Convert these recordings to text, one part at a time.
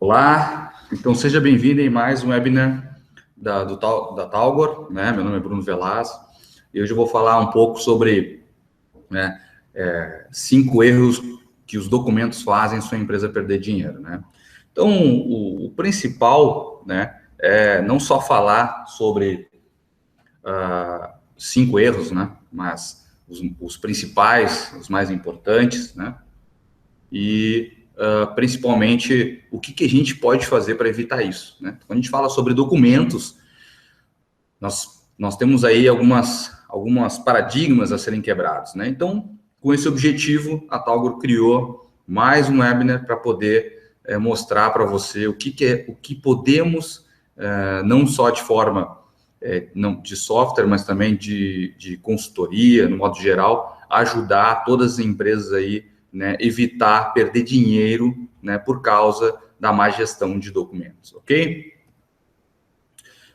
Olá, então seja bem-vindo em mais um webinar da Talgor, né? Meu nome é Bruno Velaz e hoje eu vou falar um pouco sobre 5 erros que os documentos fazem sua empresa perder dinheiro, né? Então, o principal, né, é não só falar sobre 5 erros, né, mas os principais, os mais importantes, né? E principalmente o que a gente pode fazer para evitar isso, né? Quando a gente fala sobre documentos, nós temos aí algumas paradigmas a serem quebrados, né? Então, com esse objetivo, a Talgor criou mais um webinar para poder mostrar para você o que podemos, não só de forma não de software, mas também de consultoria, no modo geral, ajudar todas as empresas aí, né, evitar perder dinheiro, né, por causa da má gestão de documentos, ok?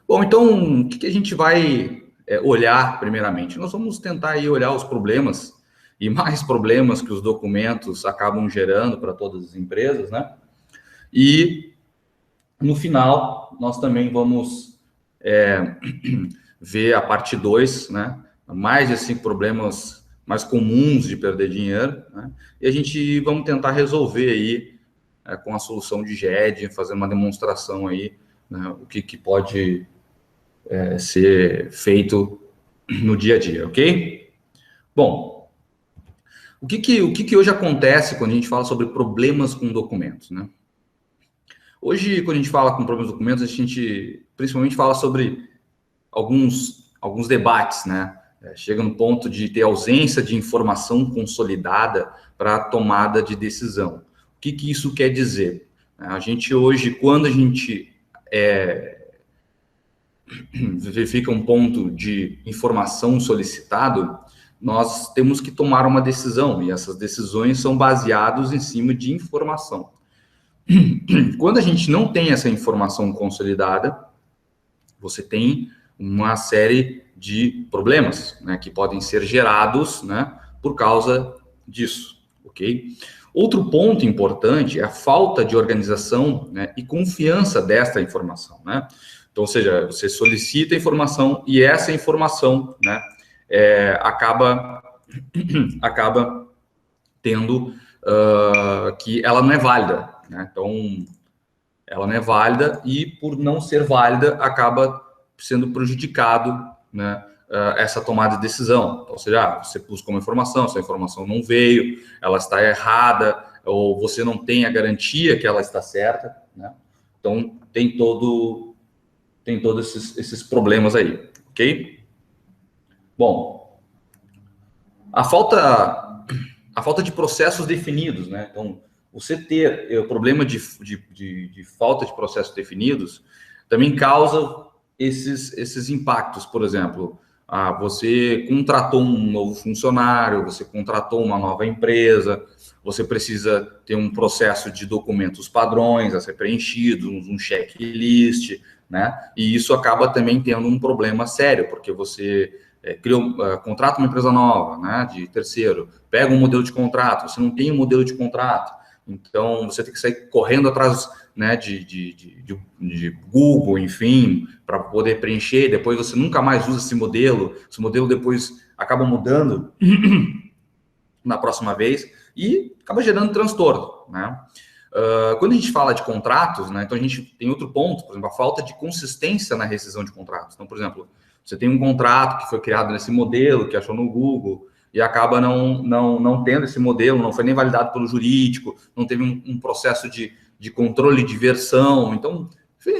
Bom, então, o que a gente vai olhar primeiramente? Nós vamos tentar aí olhar os problemas e mais problemas que os documentos acabam gerando para todas as empresas, né? E, no final, nós também vamos ver a parte 2, né? Mais de 5 problemas mais comuns de perder dinheiro, né? E a gente vamos tentar resolver aí com a solução de GED, fazer uma demonstração aí, né, o que pode ser feito no dia a dia, ok? Bom, o que hoje acontece quando a gente fala sobre problemas com documentos, né? Hoje, quando a gente fala com problemas com documentos, a gente principalmente fala sobre alguns debates, né? Chega no ponto de ter ausência de informação consolidada para a tomada de decisão. O que isso quer dizer? A gente hoje, quando a gente verifica um ponto de informação solicitado, nós temos que tomar uma decisão, e essas decisões são baseadas em cima de informação. Quando a gente não tem essa informação consolidada, você tem uma série de problemas, né, que podem ser gerados, né, por causa disso, ok? Outro ponto importante é a falta de organização, né, e confiança desta informação, né? Então, ou seja, você solicita a informação e essa informação, né, acaba tendo que ela não é válida, né? Então, ela não é válida e, por não ser válida, acaba sendo prejudicado, né, essa tomada de decisão. Ou seja, você buscou uma informação, essa informação não veio, ela está errada, ou você não tem a garantia que ela está certa, né? Então, tem todos esses problemas aí, ok? Bom, a falta de processos definidos, né? Então, você ter o problema de falta de processos definidos também causa esses impactos. Por exemplo, você contratou um novo funcionário, você contratou uma nova empresa, você precisa ter um processo de documentos padrões a ser preenchido, um checklist, né? E isso acaba também tendo um problema sério, porque você contrata uma empresa nova, né, de terceiro, pega um modelo de contrato, você não tem um modelo de contrato, então você tem que sair correndo atrás, né, de Google, enfim, para poder preencher, depois você nunca mais usa esse modelo depois acaba mudando na próxima vez e acaba gerando transtorno, né? Quando a gente fala de contratos, né, então a gente tem outro ponto, por exemplo, a falta de consistência na rescisão de contratos. Então, por exemplo, você tem um contrato que foi criado nesse modelo, que achou no Google, e acaba não tendo esse modelo, não foi nem validado pelo jurídico, não teve um processo de controle de versão. Então,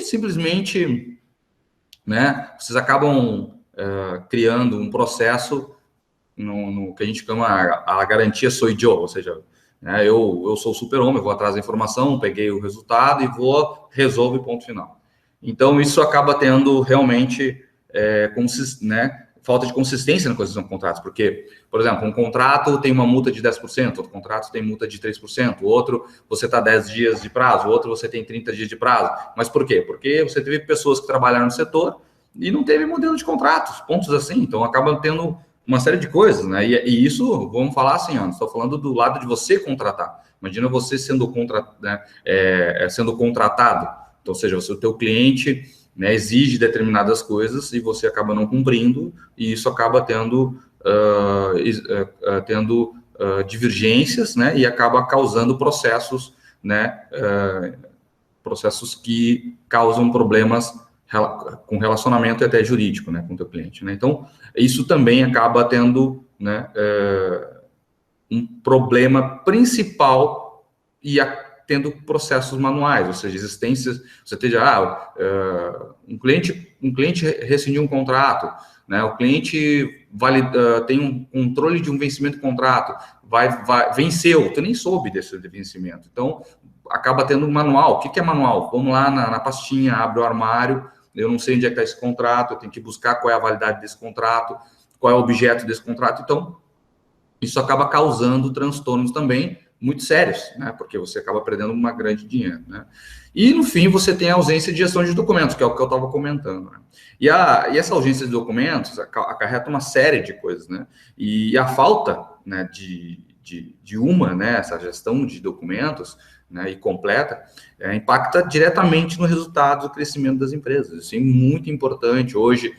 simplesmente, né, vocês acabam criando um processo no que a gente chama a garantia soy yo, ou seja, né, eu sou o super-homem, vou atrás da informação, peguei o resultado e resolve ponto final. Então, isso acaba tendo realmente né, falta de consistência na concessão de contratos, porque, por exemplo, um contrato tem uma multa de 10%, outro contrato tem multa de 3%, outro você está 10 dias de prazo, outro você tem 30 dias de prazo. Mas por quê? Porque você teve pessoas que trabalharam no setor e não teve modelo de contratos, pontos assim, então acaba tendo uma série de coisas, né? E isso, vamos falar assim, ó, estou falando do lado de você contratar. Imagina você sendo, sendo contratado. Então, ou seja, o teu cliente, né, exige determinadas coisas e você acaba não cumprindo, e isso acaba tendo divergências, né, e acaba causando processos, né, processos que causam problemas com relacionamento e até jurídico, né, com o teu cliente, né? Então, isso também acaba tendo, né, um problema principal e tendo processos manuais, ou seja, existências, você esteja, um cliente rescindiu um contrato, né, o cliente tem um controle de um vencimento de contrato, venceu, tu nem soube desse vencimento, então acaba tendo um manual. O que é manual? Vamos lá na pastinha, abre o armário, eu não sei onde é que está esse contrato, eu tenho que buscar qual é a validade desse contrato, qual é o objeto desse contrato. Então, isso acaba causando transtornos também muito sérios, né? Porque você acaba perdendo uma grande dinheiro, né? E, no fim, você tem a ausência de gestão de documentos, que é o que eu estava comentando, né? E essa ausência de documentos acarreta uma série de coisas, né? E a falta, né, né, essa gestão de documentos, né, e completa, impacta diretamente no resultado do crescimento das empresas. Isso é muito importante. Hoje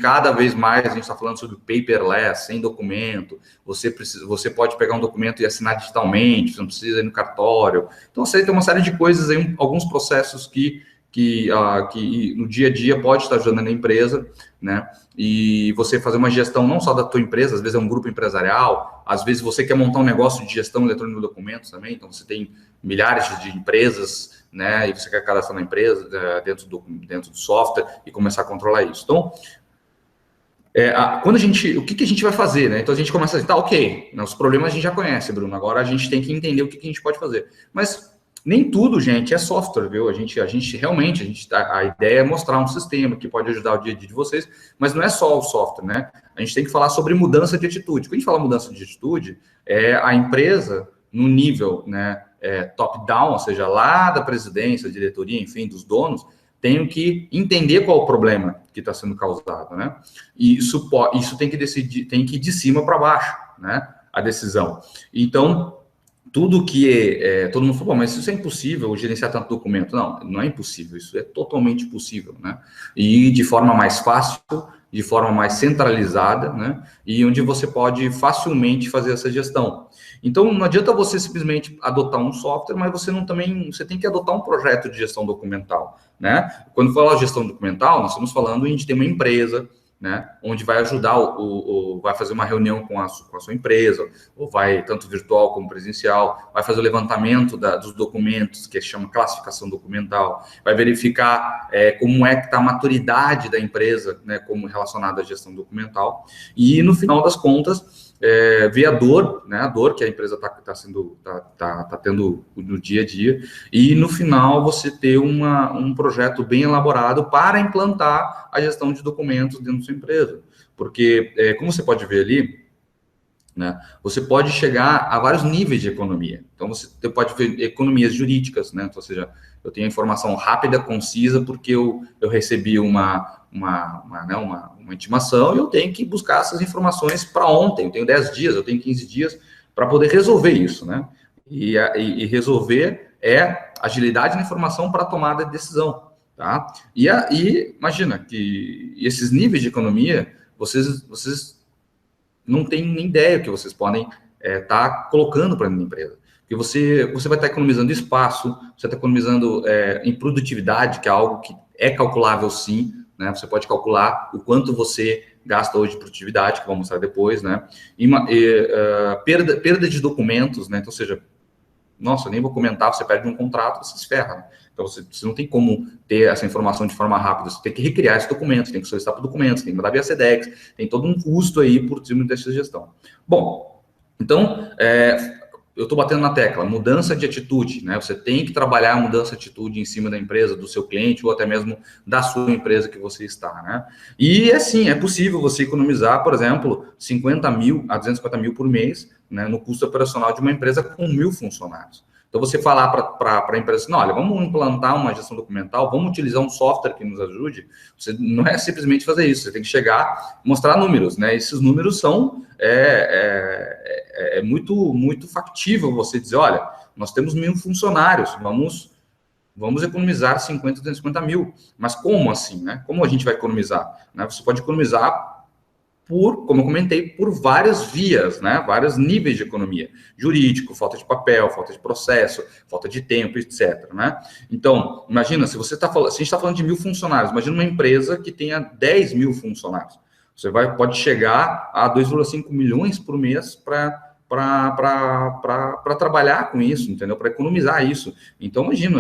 cada vez mais, a gente está falando sobre paperless, sem documento. Você pode pegar um documento e assinar digitalmente, você não precisa ir no cartório. Então, você tem uma série de coisas aí, alguns processos que no dia a dia pode estar ajudando na empresa, né? E você fazer uma gestão não só da tua empresa, às vezes é um grupo empresarial, às vezes você quer montar um negócio de gestão eletrônica de documentos também, então você tem milhares de empresas, né? E você quer cadastrar na empresa, dentro do software e começar a controlar isso. Então, o que a gente vai fazer, né? Então a gente começa a dizer, tá, ok, os problemas a gente já conhece, Bruno, agora a gente tem que entender o que a gente pode fazer. Mas nem tudo, gente, é software, viu? A gente realmente, a ideia é mostrar um sistema que pode ajudar o dia a dia de vocês, mas não é só o software, né? A gente tem que falar sobre mudança de atitude. Quando a gente fala mudança de atitude, é a empresa no nível, né, top-down, ou seja, lá da presidência, diretoria, enfim, dos donos, tenho que entender qual é o problema que está sendo causado, né? E isso tem que decidir, tem que ir de cima para baixo, né? A decisão. Então, tudo que todo mundo falou, mas isso é impossível, gerenciar tanto documento. Não é impossível, isso é totalmente possível, né? E de forma mais fácil, de forma mais centralizada, né? E onde você pode facilmente fazer essa gestão. Então, não adianta você simplesmente adotar um software, mas você tem que adotar um projeto de gestão documental, né? Quando fala gestão documental, nós estamos falando de ter uma empresa, né, onde vai ajudar, vai fazer uma reunião com a sua empresa, ou vai, tanto virtual como presencial, vai fazer o levantamento dos documentos, que se chama classificação documental, vai verificar como é que está a maturidade da empresa, né, como relacionada à gestão documental, e no final das contas, ver a dor, né, a dor que a empresa está tendo no dia a dia, e no final você ter um projeto bem elaborado para implantar a gestão de documentos dentro da sua empresa. Porque, como você pode ver ali, né, você pode chegar a vários níveis de economia. Então, você pode ver economias jurídicas, né, então, ou seja, eu tenho a informação rápida, concisa, porque eu recebi uma intimação e eu tenho que buscar essas informações para ontem. Eu tenho 10 dias, eu tenho 15 dias para poder resolver isso, né? E resolver é agilidade na informação para tomada de decisão, tá? E imagina que esses níveis de economia, vocês não têm nem ideia o que vocês podem estar colocando para a empresa. Porque você vai estar economizando espaço, você está economizando em produtividade, que é algo que é calculável sim, né? Você pode calcular o quanto você gasta hoje de produtividade, que vou mostrar depois, né? Perda de documentos, né? Então, ou seja, nossa, eu nem vou comentar, você perde um contrato, você se ferra, né? Então, você não tem como ter essa informação de forma rápida, você tem que recriar esse documento, tem que solicitar para documentos, tem que mandar via SEDEX, tem todo um custo aí por cima dessa gestão. Bom, então, eu estou batendo na tecla, mudança de atitude, né? Você tem que trabalhar a mudança de atitude em cima da empresa, do seu cliente, ou até mesmo da sua empresa que você está, né? E, assim, é possível você economizar, por exemplo, 50 mil a 250 mil por mês, né, no custo operacional de uma empresa com 1.000 funcionários. Então, você falar para a empresa assim, não, olha, vamos implantar uma gestão documental, vamos utilizar um software que nos ajude, você não é simplesmente fazer isso, você tem que chegar, mostrar números, né? Esses números são muito, muito factível você dizer, olha, nós temos 1.000 funcionários, vamos economizar 250 mil. Mas como assim, né? Como a gente vai economizar? Né? Você pode economizar como eu comentei, por várias vias, né? Vários níveis de economia. Jurídico, falta de papel, falta de processo, falta de tempo, etc. Né? Então, imagina, se a gente está falando de 1.000 funcionários, imagina uma empresa que tenha 10.000 funcionários. Você pode chegar a 2,5 milhões por mês para trabalhar com isso, entendeu? Para economizar isso. Então, imagina,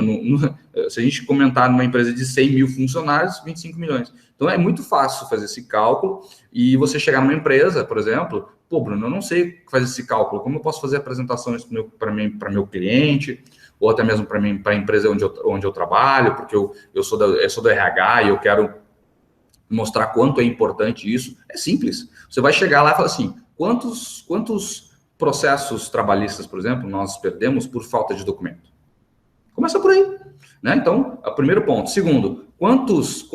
se a gente comentar numa empresa de 100.000 funcionários, 25 milhões. Então, é muito fácil fazer esse cálculo e você chegar numa empresa, por exemplo, pô, Bruno, eu não sei fazer esse cálculo, como eu posso fazer apresentações para meu cliente, ou até mesmo para a empresa onde eu trabalho, porque eu sou do RH e eu quero mostrar quanto é importante isso. É simples. Você vai chegar lá e falar assim, quantos processos trabalhistas, por exemplo, nós perdemos por falta de documento? Começa por aí, né? Então, o primeiro ponto. Segundo, quantos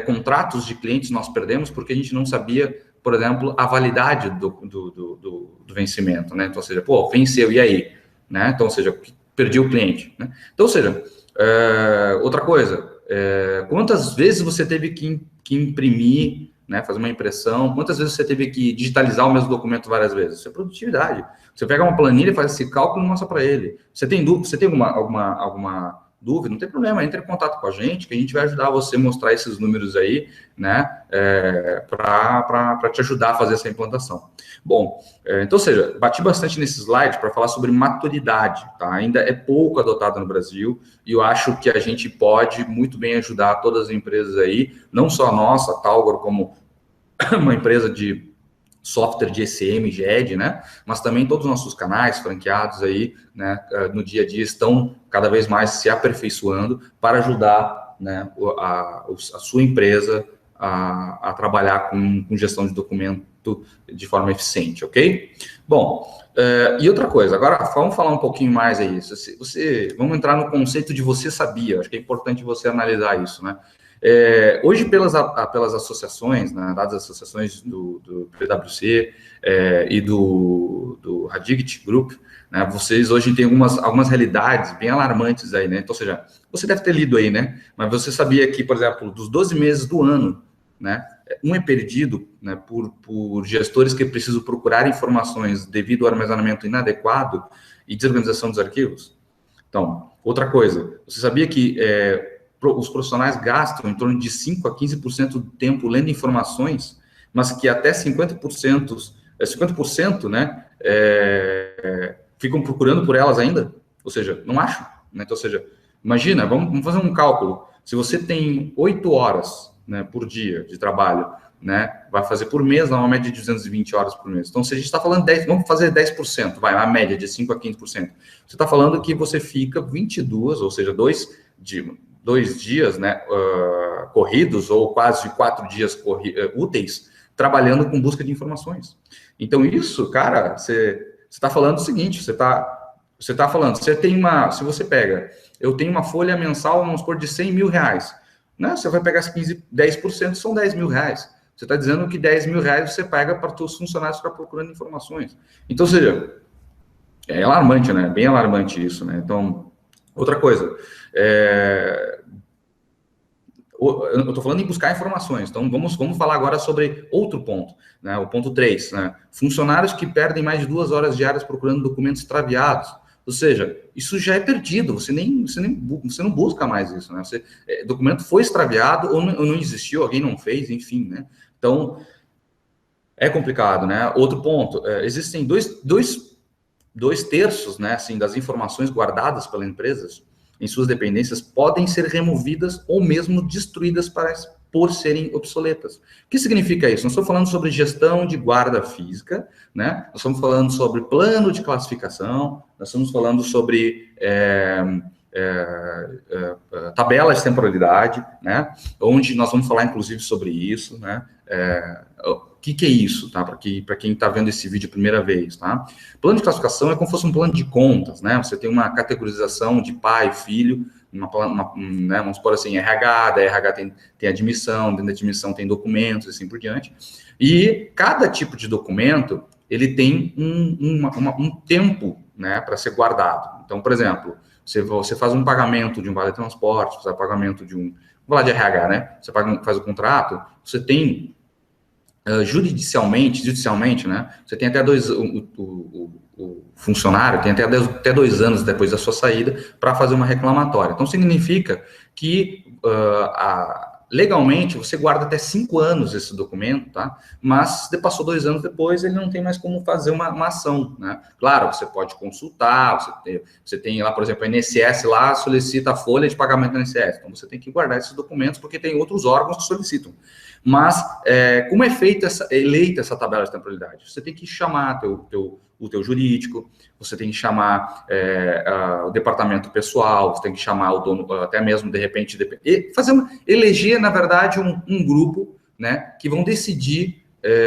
contratos de clientes nós perdemos porque a gente não sabia, por exemplo, a validade do vencimento, né? Então, ou seja, pô, venceu, e aí? Né? Então, ou seja, perdi o cliente, né? Então, ou seja, outra coisa, quantas vezes você teve que imprimir, né, fazer uma impressão, quantas vezes você teve que digitalizar o mesmo documento várias vezes? Isso é produtividade. Você pega uma planilha, faz esse cálculo e mostra para ele. Você tem dúvida? Você tem alguma dúvida? Não tem problema, entre em contato com a gente, que a gente vai ajudar você a mostrar esses números aí, né, para te ajudar a fazer essa implantação. Bom, então, ou seja, bati bastante nesse slide para falar sobre maturidade, tá? Ainda é pouco adotado no Brasil e eu acho que a gente pode muito bem ajudar todas as empresas aí, não só a nossa, a Talgor, como uma empresa de software de ECM, GED, né? Mas também todos os nossos canais franqueados aí, né, no dia a dia estão cada vez mais se aperfeiçoando para ajudar, né, a sua empresa a trabalhar com gestão de documento de forma eficiente, ok? Bom, e outra coisa, agora vamos falar um pouquinho mais aí. Vamos entrar no conceito de você sabia, acho que é importante você analisar isso, né? Hoje, pelas associações, né, dadas as associações do PwC e do Radict Group, né, vocês hoje têm algumas realidades bem alarmantes aí, né? Então, ou seja, você deve ter lido aí, né? Mas você sabia que, por exemplo, dos 12 meses do ano, né, um é perdido, né, por gestores que precisam procurar informações devido ao armazenamento inadequado e desorganização dos arquivos? Então, outra coisa, você sabia que os profissionais gastam em torno de 5 a 15% do tempo lendo informações, mas que até 50%, né, ficam procurando por elas ainda? Ou seja, não acham, né? Então, ou seja, imagina, vamos fazer um cálculo. Se você tem 8 horas, né, por dia de trabalho, né, vai fazer por mês, uma média de 220 horas por mês. Então, se a gente está falando 10, vamos fazer 10%, vai, a média de 5 a 15%. Você está falando que você fica 22, ou seja, 2 dias, né, corridos, ou quase 4 dias úteis, trabalhando com busca de informações. Então, isso, cara, você está falando o seguinte, você está falando, se você pega, eu tenho uma folha mensal, vamos supor, de 100 mil reais, né, você vai pegar 10%, são 10 mil reais. Você está dizendo que 10 mil reais você paga para os seus funcionários ficar procurando informações. Então, ou seja, é alarmante, né? Bem alarmante isso, né? Então, outra coisa, eu estou falando em buscar informações, então vamos falar agora sobre outro ponto, né? O ponto 3, né? Funcionários que perdem mais de 2 horas diárias procurando documentos extraviados. Ou seja, isso já é perdido, você não busca mais isso, né? Documento foi extraviado ou não existiu, alguém não fez, enfim, né? Então, é complicado, né? Outro ponto, existem dois terços, né, assim, das informações guardadas pelas empresas em suas dependências podem ser removidas ou mesmo destruídas por serem obsoletas. O que significa isso? Nós estamos falando sobre gestão de guarda física, né? Nós estamos falando sobre plano de classificação, nós estamos falando sobre tabelas de temporalidade, né? Onde nós vamos falar, inclusive, sobre isso, né? que é isso, tá? Para quem está vendo esse vídeo a primeira vez, tá? Plano de classificação é como se fosse um plano de contas, né? Você tem uma categorização de pai, filho, né? Vamos supor assim, RH, da RH tem admissão, dentro da admissão tem documentos, assim por diante. E cada tipo de documento, ele tem um tempo, né, para ser guardado. Então, por exemplo, você faz um pagamento de um vale transporte, você faz pagamento de um... Vamos falar de RH, né? Você faz o contrato, você tem... judicialmente, né? Você tem até o funcionário tem até 2 anos depois da sua saída para fazer uma reclamatória. Então, significa que legalmente você guarda até 5 anos esse documento, tá? Mas passou 2 anos depois, ele não tem mais como fazer uma ação, né? Claro, você pode consultar, você tem lá, por exemplo, a INSS lá solicita a folha de pagamento da INSS. Então, você tem que guardar esses documentos porque tem outros órgãos que solicitam. Mas, como é eleita essa tabela de temporalidade? Você tem que chamar o teu jurídico, você tem que chamar o departamento pessoal, você tem que chamar o dono, até mesmo, de repente, eleger, na verdade, um grupo, né, que vão decidir,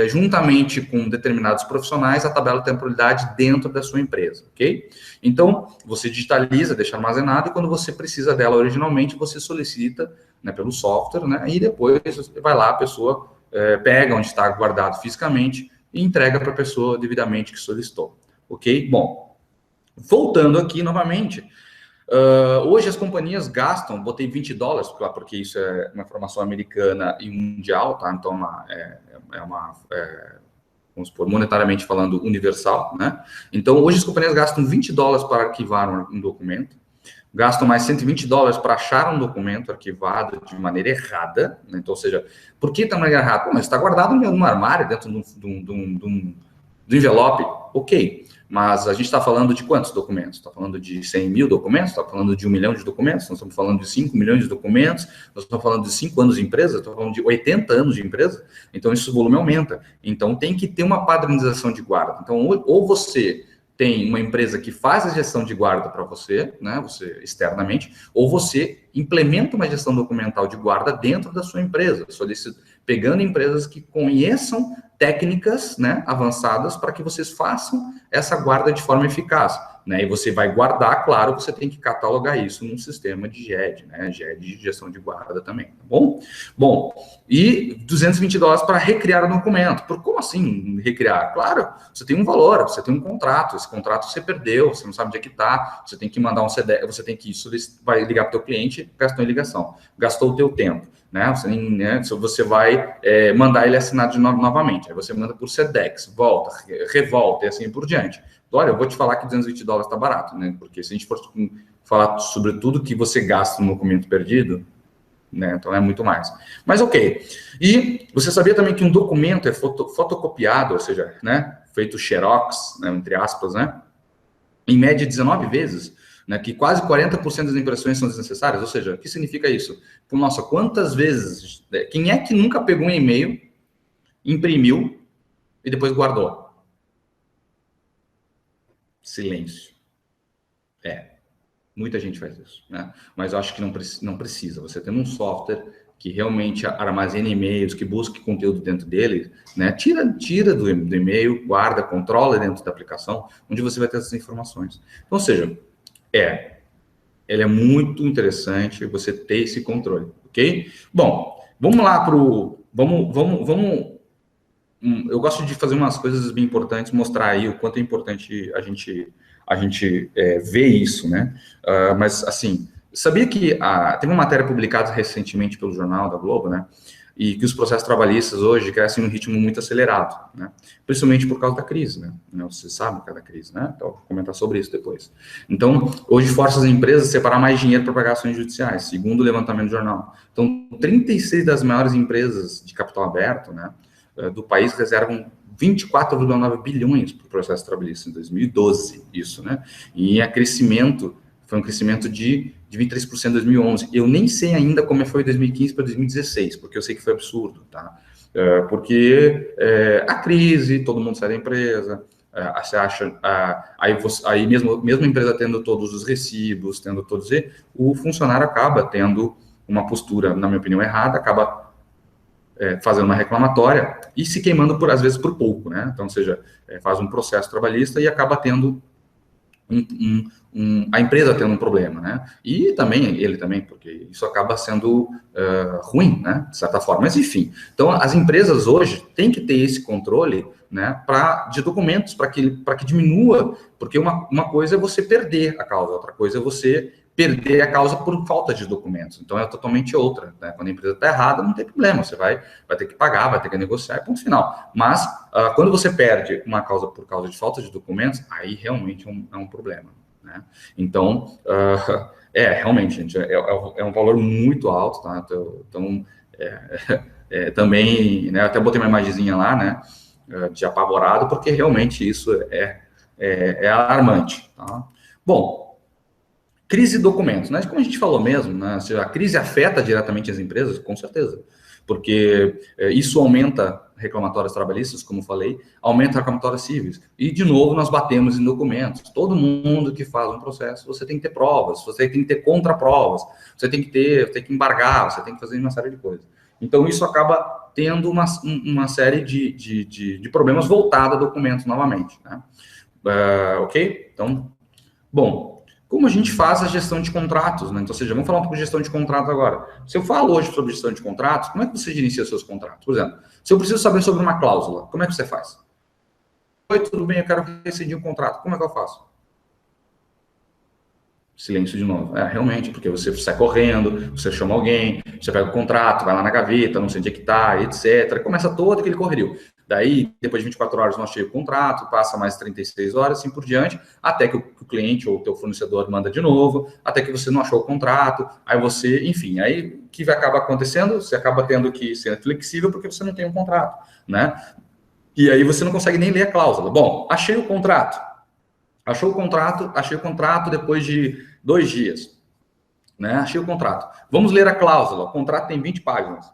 juntamente com determinados profissionais, a tabela de temporalidade dentro da sua empresa, ok? Então, você digitaliza, deixa armazenado, e quando você precisa dela originalmente, você solicita, né, pelo software, né, e depois você vai lá, a pessoa pega onde está guardado fisicamente e entrega para a pessoa devidamente que solicitou, ok? Bom, voltando aqui novamente, hoje as companhias gastam, botei $20, porque isso é uma informação americana e mundial, tá? Então vamos supor, monetariamente falando, universal, né? Então hoje as companhias gastam $20 para arquivar um documento, gastam mais $120 para achar um documento arquivado de maneira errada, né? Então, ou seja, por que está de maneira errada? Mas está guardado no armário, dentro do envelope, ok. Mas a gente está falando de quantos documentos? Está falando de 100 mil documentos? Está falando de 1 milhão de documentos? Nós estamos falando de 5 milhões de documentos? Nós estamos falando de 5 anos de empresa? Estamos falando de 80 anos de empresa? Então, esse volume aumenta. Então, tem que ter uma padronização de guarda. Então, ou você tem uma empresa que faz a gestão de guarda para você, né, você externamente, ou você implementa uma gestão documental de guarda dentro da sua empresa, pegando empresas que conheçam técnicas, né, avançadas para que vocês façam essa guarda de forma eficaz, né, e você vai guardar, claro, você tem que catalogar isso num sistema de GED, né, GED de gestão de guarda também, tá bom? Bom, e $220 para recriar o documento. Como assim recriar? Claro, você tem um valor, você tem um contrato, esse contrato você perdeu, você não sabe onde é que está, você tem que mandar um CD, você tem que vai ligar para o teu cliente, gastou em ligação, gastou o teu tempo, né? Você vai mandar ele assinar novamente, aí você manda por SEDEX, volta, revolta e assim por diante. Então, olha, eu vou te falar que $220 está barato, né? Porque se a gente for falar sobre tudo que você gasta no documento perdido, né? Então é muito mais. Mas ok. E você sabia também que um documento é fotocopiado, ou seja, né, feito xerox, né, entre aspas, né, em média 19 vezes, né, que quase 40% das impressões são desnecessárias. Ou seja, o que significa isso? Nossa, quantas vezes, quem é que nunca pegou um e-mail, imprimiu e depois guardou? Silêncio. Muita gente faz isso, né? Mas eu acho que não precisa. Você tem um software que realmente armazena e-mails, que busque conteúdo dentro dele, né? Tira do e-mail, guarda, controla dentro da aplicação, onde você vai ter essas informações. Então, ou seja, ele é muito interessante você ter esse controle, ok? Bom, vamos lá eu gosto de fazer umas coisas bem importantes, mostrar aí o quanto é importante a gente ver isso, né? Mas, assim, sabia que teve uma matéria publicada recentemente pelo Jornal da Globo, né? E que os processos trabalhistas hoje crescem num ritmo muito acelerado, né? Principalmente por causa da crise, né? Você sabe que é da crise, né? Então, vou comentar sobre isso depois. Então, hoje força as empresas a separar mais dinheiro para pagar ações judiciais, segundo o levantamento do jornal. Então, 36 das maiores empresas de capital aberto, né, do país reservam 24,9 bilhões para o processo trabalhista em 2012, isso, né? E foi um crescimento de 23% em 2011. Eu nem sei ainda como foi 2015 para 2016, porque eu sei que foi absurdo, tá? Porque a crise, todo mundo sai da empresa, você acha, aí mesmo a empresa tendo todos os recibos, tendo todos, o funcionário acaba tendo uma postura, na minha opinião, errada, acaba fazendo uma reclamatória e se queimando, às vezes, por pouco, né? Então, ou seja, faz um processo trabalhista e acaba tendo a empresa tendo um problema, né? E também, ele também, porque isso acaba sendo ruim, né? De certa forma. Mas, enfim. Então, as empresas hoje têm que ter esse controle, né? De documentos, para que diminua, porque uma coisa é você perder a causa, outra coisa é você perder a causa por falta de documentos. Então, é totalmente outra, né? Quando a empresa está errada, não tem problema, você vai ter que pagar, vai ter que negociar, ponto final. Mas, quando você perde uma causa por causa de falta de documentos, aí realmente é um problema, né? Então, realmente, gente, é um valor muito alto, tá? Então, também, né, até botei uma imagenzinha lá, né, de apavorado, porque realmente isso é alarmante, tá? Bom, crise de documentos, né? Como a gente falou mesmo, né? A crise afeta diretamente as empresas, com certeza, porque isso aumenta reclamatórios trabalhistas, como falei, aumenta reclamatórios cíveis. E, de novo, nós batemos em documentos. Todo mundo que faz um processo, você tem que ter provas, você tem que ter contraprovas, você tem que embargar, você tem que fazer uma série de coisas. Então, isso acaba tendo uma série de problemas voltados a documentos novamente, né? Ok? Então, bom, como a gente faz a gestão de contratos, né? Então, ou seja, vamos falar um pouco de gestão de contratos agora. Se eu falo hoje sobre gestão de contratos, como é que você gerencia seus contratos? Por exemplo, se eu preciso saber sobre uma cláusula, como é que você faz? Oi, tudo bem, eu quero rescindir um contrato. Como é que eu faço? Silêncio de novo. Realmente, porque você sai correndo, você chama alguém, você pega o contrato, vai lá na gaveta, não sei onde é que está, etc. Começa todo aquele correrio. Daí, depois de 24 horas, nós chega o contrato, passa mais 36 horas, assim por diante, até que o cliente ou o teu fornecedor manda de novo, até que você não achou o contrato, aí você, enfim, aí o que acaba acontecendo? Você acaba tendo que ser flexível porque você não tem um contrato, né? E aí você não consegue nem ler a cláusula. Bom, achei o contrato. Achei o contrato depois de 2 dias, né? Achei o contrato. Vamos ler a cláusula. O contrato tem 20 páginas.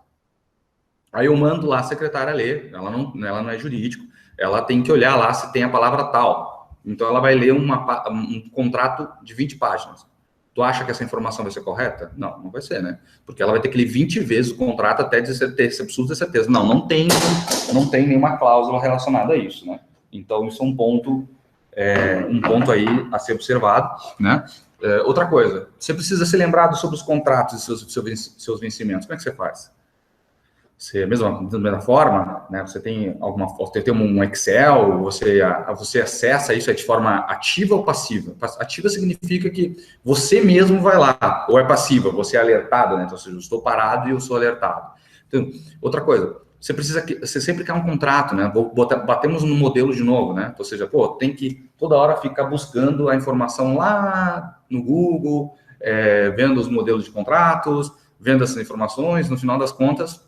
Aí eu mando lá a secretária ler, ela não é jurídico, ela tem que olhar lá se tem a palavra tal. Então ela vai ler um contrato de 20 páginas. Tu acha que essa informação vai ser correta? Não vai ser, né? Porque ela vai ter que ler 20 vezes o contrato até ter absoluta certeza. Não tem nenhuma cláusula relacionada a isso, né? Então isso é um ponto aí a ser observado, né? Outra coisa, você precisa ser lembrado sobre os contratos e seus vencimentos. Como é que você faz? Você, da mesma forma, né? Você tem você tem um Excel, você acessa isso de forma ativa ou passiva? Ativa significa que você mesmo vai lá, ou é passiva, você é alertado, né? Então, ou seja, eu estou parado e eu sou alertado. Então, outra coisa, você sempre quer um contrato, né? Batemos no modelo de novo, né? Ou seja, tem que toda hora ficar buscando a informação lá no Google, vendo os modelos de contratos, vendo essas informações, no final das contas,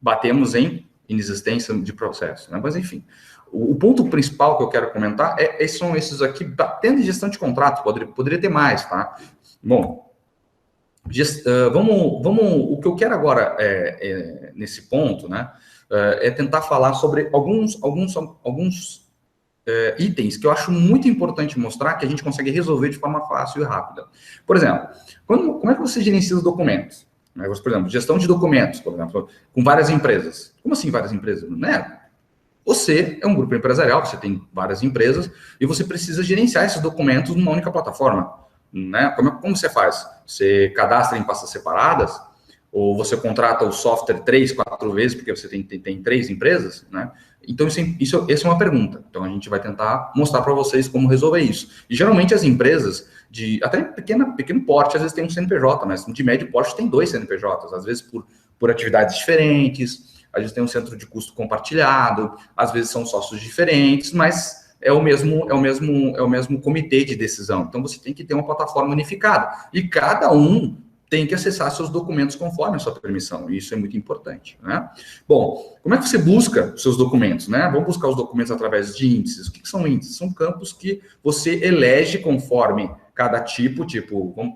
batemos em inexistência de processo, né? Mas, enfim, o ponto principal que eu quero comentar são esses aqui, batendo em gestão de contrato, poderia ter mais, tá? Bom, o que eu quero agora nesse ponto, né, é tentar falar sobre alguns itens que eu acho muito importante mostrar que a gente consegue resolver de forma fácil e rápida. Por exemplo, como é que você gerencia os documentos? Por exemplo, gestão de documentos, por exemplo, com várias empresas. Como assim várias empresas? Né? Você é um grupo empresarial, você tem várias empresas e você precisa gerenciar esses documentos numa única plataforma, né? Como você faz? Você cadastra em pastas separadas? Ou você contrata o software 3, 4 vezes, porque você tem 3 empresas, né? Então, essa é uma pergunta. Então, a gente vai tentar mostrar para vocês como resolver isso. E, geralmente, as empresas até pequeno porte, às vezes tem um CNPJ, mas de médio porte tem 2 CNPJs, às vezes por atividades diferentes, às vezes tem um centro de custo compartilhado, às vezes são sócios diferentes, mas é o mesmo comitê de decisão. Então, você tem que ter uma plataforma unificada. E cada um tem que acessar seus documentos conforme a sua permissão. E isso é muito importante, né? Bom, como é que você busca seus documentos, né? Vamos buscar os documentos através de índices. O que são índices? São campos que você elege conforme cada tipo,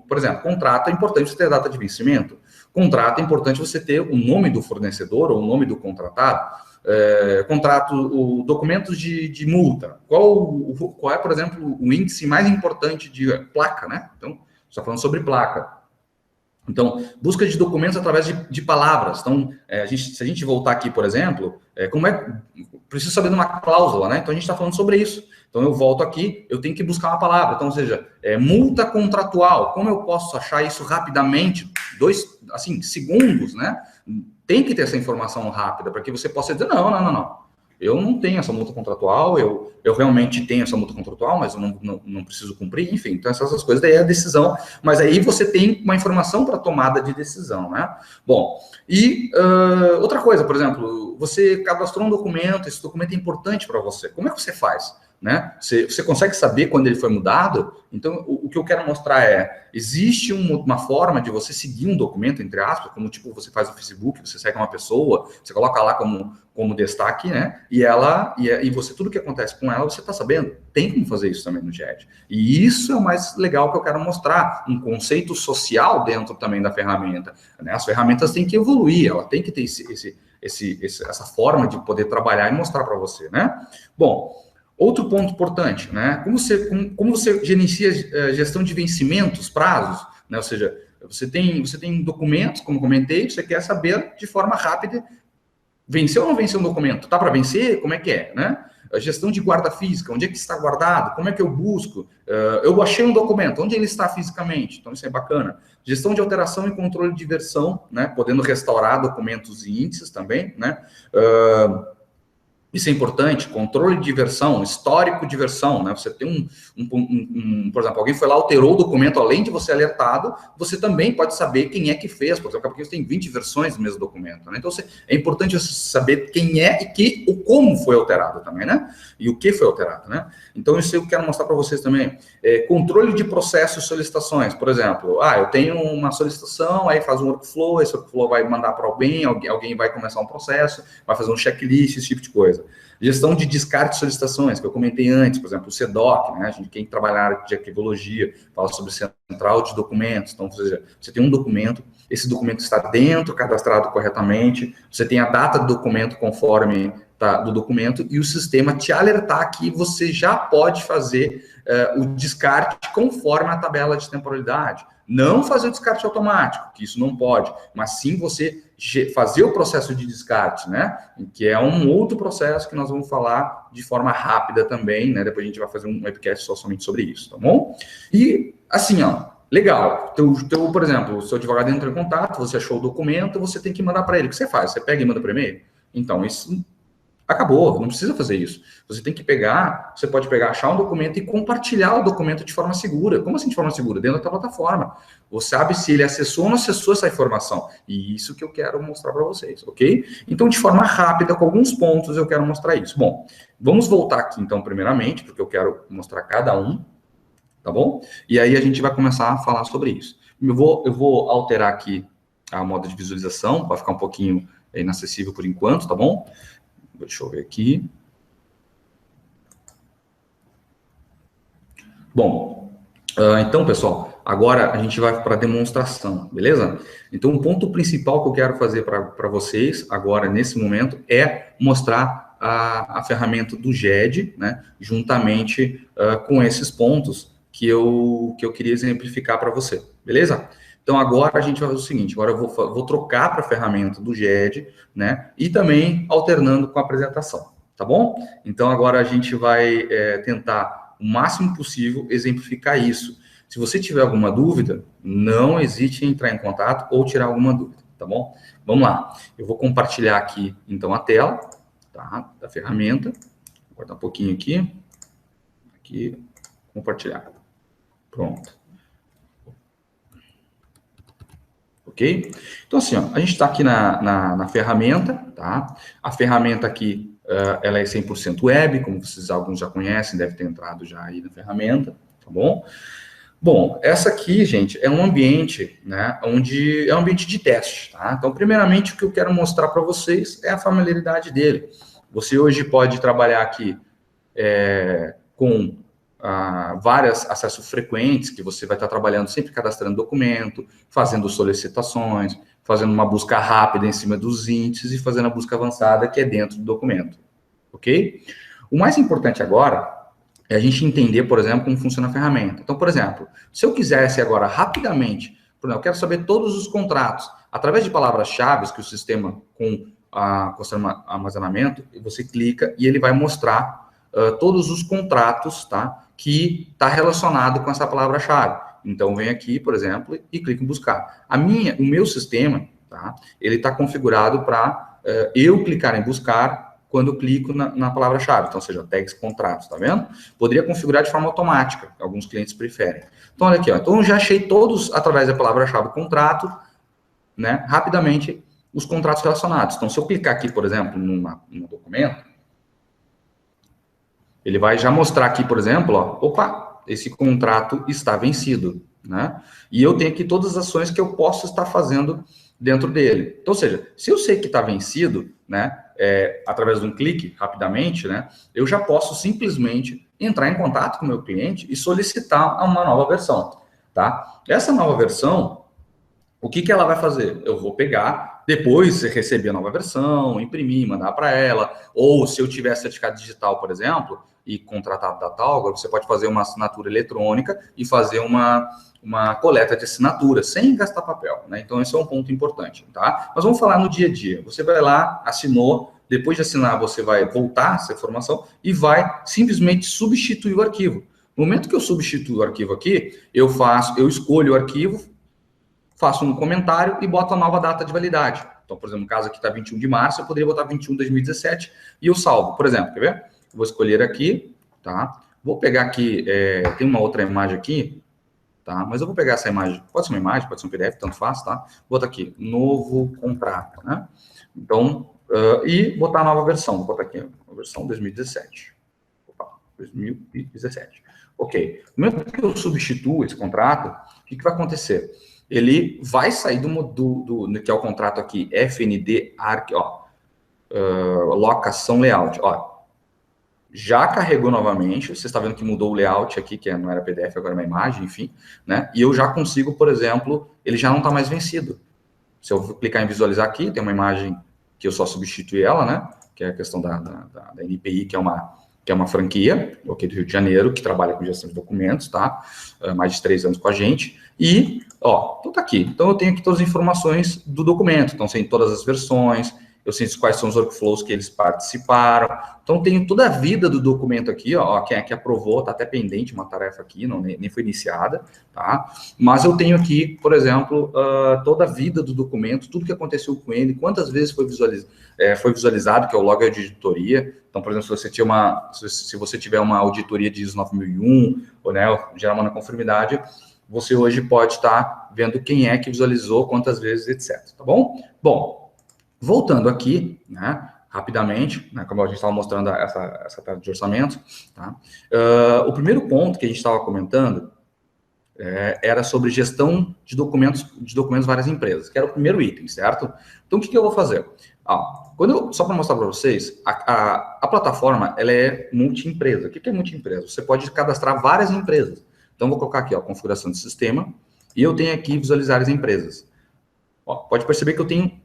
por exemplo, contrato é importante você ter a data de vencimento. Contrato é importante você ter o nome do fornecedor ou o nome do contratado. Documentos de multa. Qual é, por exemplo, o índice mais importante de placa, né? Então, está falando sobre placa. Então, busca de documentos através de palavras. Então, se a gente voltar aqui, por exemplo, preciso saber de uma cláusula, né? Então, a gente está falando sobre isso. Então, eu volto aqui, eu tenho que buscar uma palavra. Então, ou seja, multa contratual. Como eu posso achar isso rapidamente? 2, assim, segundos, né? Tem que ter essa informação rápida para que você possa dizer, não. Eu não tenho essa multa contratual, eu realmente tenho essa multa contratual, mas eu não preciso cumprir, enfim, então essas coisas, daí é a decisão, mas aí você tem uma informação para tomada de decisão, né? Bom, e outra coisa, por exemplo, você cadastrou um documento, esse documento é importante para você, como é que você faz? Né? Você consegue saber quando ele foi mudado? Então, o que eu quero mostrar existe uma forma de você seguir um documento, entre aspas, como tipo você faz no Facebook, você segue uma pessoa, você coloca lá como destaque, né? E você, tudo que acontece com ela, você está sabendo. Tem como fazer isso também no GED. E isso é o mais legal que eu quero mostrar, um conceito social dentro também da ferramenta. Né? As ferramentas têm que evoluir, ela tem que ter essa forma de poder trabalhar e mostrar para você, né? Bom, outro ponto importante, né? Como você gerencia a gestão de vencimentos, prazos, né? Ou seja, você tem documentos, como comentei, você quer saber de forma rápida, venceu ou não venceu um documento? Tá para vencer? Como é que é, né? A gestão de guarda física, onde é que está guardado? Como é que eu busco? Eu achei um documento, onde ele está fisicamente? Então, isso é bacana. Gestão de alteração e controle de versão, né? Podendo restaurar documentos e índices também, né? Isso é importante, controle de versão, histórico de versão, né? Você tem por exemplo, alguém foi lá, alterou o documento, além de você alertado, você também pode saber quem é que fez, por exemplo, porque você tem 20 versões do mesmo documento, né? Então, é importante você saber quem é e como foi alterado também, né? E o que foi alterado, né? Então, isso eu quero mostrar para vocês também. Controle de processos e solicitações, por exemplo, eu tenho uma solicitação, aí faz um workflow, esse workflow vai mandar para alguém vai começar um processo, vai fazer um checklist, esse tipo de coisa. Gestão de descarte de solicitações, que eu comentei antes, por exemplo, o CDOC, né? A gente, quem trabalha na área de arquivologia, fala sobre central de documentos. Então, ou seja, você tem um documento, esse documento está dentro, cadastrado corretamente, você tem a data do documento conforme do documento, e o sistema te alertar que você já pode fazer o descarte conforme a tabela de temporalidade. Não fazer o descarte automático, que isso não pode, mas sim você fazer o processo de descarte, né? Que é um outro processo que nós vamos falar de forma rápida também, né? Depois a gente vai fazer um webcast somente sobre isso, tá bom? E, assim, legal. Por exemplo, o seu advogado entra em contato, você achou o documento, você tem que mandar para ele. O que você faz? Você pega e manda por e-mail? Então, isso acabou, não precisa fazer isso. Você tem que você pode achar um documento e compartilhar o documento de forma segura. Como assim de forma segura? Dentro da plataforma. Você sabe se ele acessou ou não acessou essa informação. E isso que eu quero mostrar para vocês, ok? Então, de forma rápida, com alguns pontos, eu quero mostrar isso. Bom, vamos voltar aqui, então, primeiramente, porque eu quero mostrar cada um, tá bom? E aí a gente vai começar a falar sobre isso. Eu vou alterar aqui a moda de visualização, para ficar um pouquinho inacessível por enquanto, tá bom? Deixa eu ver aqui. Bom, então, pessoal, agora a gente vai para a demonstração, beleza? Então, o ponto principal que eu quero fazer para vocês agora, nesse momento, é mostrar a ferramenta do GED, né? Juntamente com esses pontos que eu queria exemplificar para você, beleza? Então, agora a gente vai fazer o seguinte, agora eu vou trocar para a ferramenta do GED, né? E também alternando com a apresentação. Tá bom? Então, agora a gente vai tentar, o máximo possível, exemplificar isso. Se você tiver alguma dúvida, não hesite em entrar em contato ou tirar alguma dúvida, tá bom? Vamos lá. Eu vou compartilhar aqui, então, a tela, tá? Da ferramenta. Vou cortar um pouquinho aqui. Aqui, compartilhar. Pronto. Ok? Então, assim, a gente está aqui na ferramenta, tá? A ferramenta aqui, ela é 100% web, como alguns já conhecem, deve ter entrado já aí na ferramenta, tá bom? Bom, essa aqui, gente, é um ambiente, né, onde é um ambiente de teste, tá? Então, primeiramente, o que eu quero mostrar para vocês é a familiaridade dele. Você hoje pode trabalhar aqui com vários acessos frequentes, que você vai estar trabalhando sempre cadastrando documento, fazendo solicitações, fazendo uma busca rápida em cima dos índices e fazendo a busca avançada que é dentro do documento, ok? O mais importante agora é a gente entender, por exemplo, como funciona a ferramenta. Então, por exemplo, se eu quisesse agora rapidamente Por exemplo, eu quero saber todos os contratos. Através de palavras-chave que o sistema com armazenamento, você clica e ele vai mostrar todos os contratos, tá, que está relacionado com essa palavra-chave. Então, vem aqui, por exemplo, e clico em buscar. O meu sistema, tá, ele está configurado para eu clicar em buscar quando eu clico na palavra-chave. Então, seja, tags contratos, tá vendo? Poderia configurar de forma automática, alguns clientes preferem. Então, olha aqui, ó. Então, eu já achei todos, através da palavra-chave contrato, né, rapidamente, os contratos relacionados. Então, se eu clicar aqui, por exemplo, num documento, ele vai já mostrar aqui, por exemplo, ó, opa, esse contrato está vencido, né? E eu tenho aqui todas as ações que eu posso estar fazendo dentro dele. Então, ou seja, se eu sei que está vencido, né, através de um clique, rapidamente, né, eu já posso simplesmente entrar em contato com o meu cliente e solicitar uma nova versão, tá? Essa nova versão, o que ela vai fazer? Eu vou pegar, depois receber a nova versão, imprimir, mandar para ela, ou se eu tiver certificado digital, por exemplo, e contratado da Talgo, você pode fazer uma assinatura eletrônica e fazer uma coleta de assinatura, sem gastar papel, né? Então, esse é um ponto importante, tá? Mas vamos falar no dia a dia. Você vai lá, assinou, depois de assinar, você vai voltar essa informação e vai simplesmente substituir o arquivo. No momento que eu substituo o arquivo aqui, eu escolho o arquivo, faço um comentário e boto a nova data de validade. Então, por exemplo, no caso aqui está 21 de março, eu poderia botar 21 de 2017 e eu salvo. Por exemplo, quer ver? Vou escolher aqui, tá? Vou pegar aqui, tem uma outra imagem aqui, tá? Mas eu vou pegar essa imagem, pode ser uma imagem, pode ser um PDF, tanto faz, tá? Vou botar aqui, novo contrato, né? Então, e botar a nova versão, vou botar aqui, a versão 2017. Opa, 2017. Ok. No momento que eu substituo esse contrato, o que vai acontecer? Ele vai sair que é o contrato aqui, FND ARC, ó, locação layout, ó, já carregou novamente, você está vendo que mudou o layout aqui, que não era PDF, agora é uma imagem, enfim, né, e eu já consigo, por exemplo, ele já não está mais vencido. Se eu clicar em visualizar aqui, tem uma imagem que eu só substituí ela, né, que é a questão da NPI, que é uma franquia, aqui do Rio de Janeiro, que trabalha com gestão de documentos, tá? Mais de 3 anos com a gente. E, ó, tudo tá aqui. Então, eu tenho aqui todas as informações do documento. Então, sei todas as versões, eu sei quais são os workflows que eles participaram. Então, tenho toda a vida do documento aqui, ó, quem é que aprovou, tá até pendente uma tarefa aqui, nem foi iniciada, tá? Mas eu tenho aqui, por exemplo, toda a vida do documento, tudo que aconteceu com ele, quantas vezes foi visualizado, que é o log de auditoria. Então, por exemplo, se você tiver uma auditoria de ISO 9001, ou, né, gerar uma conformidade, você hoje pode estar vendo quem é que visualizou, quantas vezes, etc. Tá bom? Bom, voltando aqui, né, rapidamente, né, como a gente estava mostrando essa tela de orçamento, tá? O primeiro ponto que a gente estava comentando era sobre gestão de documentos várias empresas, que era o primeiro item, certo? Então, o que eu vou fazer? Só para mostrar para vocês, a plataforma, ela é multi-empresa. O que é multi-empresa? Você pode cadastrar várias empresas. Então, vou colocar aqui, ó, configuração de sistema, e eu tenho aqui visualizar as empresas. Ó, pode perceber que eu tenho